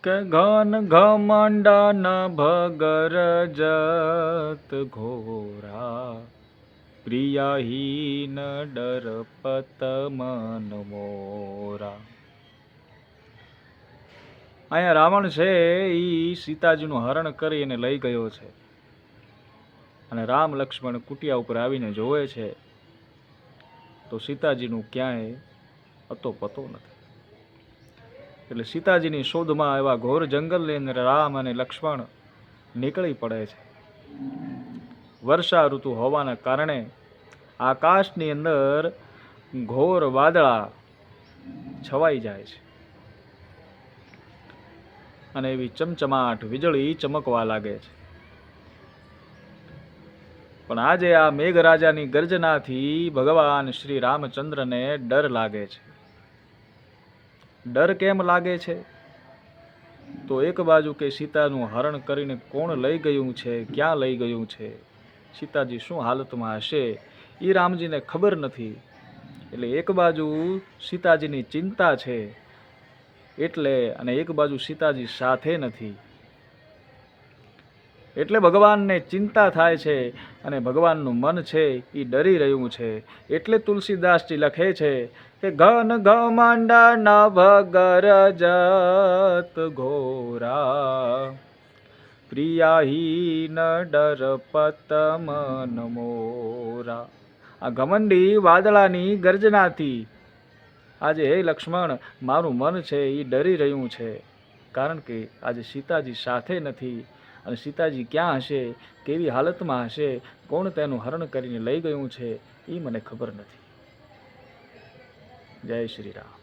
કે ઘન ઘમંડ ભગર જત ઘોરા, પ્રિયહીન ડરપત મન મોરા. અહીંયા રાવણ છે એ સીતાજીનું હરણ કરી અને લઈ ગયો છે, અને રામ લક્ષ્મણ કુટિયા ઉપર આવીને જોવે છે તો સીતાજીનું ક્યાંય અતો પતો નથી. એટલે સીતાજીની શોધમાં એવા ઘોર જંગલની અંદર રામ અને લક્ષ્મણ નીકળી પડે છે. વર્ષા ઋતુ હોવાના કારણે આકાશની અંદર ઘોર વાદળા છવાઈ જાય છે, અને એવી ચમચમાટ વીજળી ચમકવા લાગે છે. પણ આજે આ મેઘરાજાની ગર્જનાથી ભગવાન શ્રી રામચંદ્રને ડર લાગે છે. ડર કેમ લાગે છે? તો એક બાજુ કે સીતાનું હરણ કરીને કોણ લઈ ગયું છે, ક્યાં લઈ ગયું છે, સીતાજી શું હાલતમાં હશે એ રામજીને ખબર નથી. એટલે એક બાજુ સીતાજીની ચિંતા છે એટલે, અને એક બાજુ સીતાજી સાથે નથી એટલે ભગવાનને ચિંતા થાય છે, અને ભગવાનનું મન છે એ ડરી રહ્યું છે. એટલે તુલસીદાસજી લખે છે કે ઘન ઘમંડ ભગર જત ઘોરા, પ્રિયહીન ડરપત મન મોરા. આ ઘમંડી વાદળાની ગર્જનાથી આજે હે લક્ષ્મણ, મારું મન છે એ ડરી રહ્યું છે, કારણ કે આજે સીતાજી સાથે નથી, અને સીતાજી ક્યાં હશે, કેવી હાલતમાં હશે, કોણ તેનું હરણ કરીને લઈ ગયું છે એ મને ખબર નથી. જય શ્રી રામ.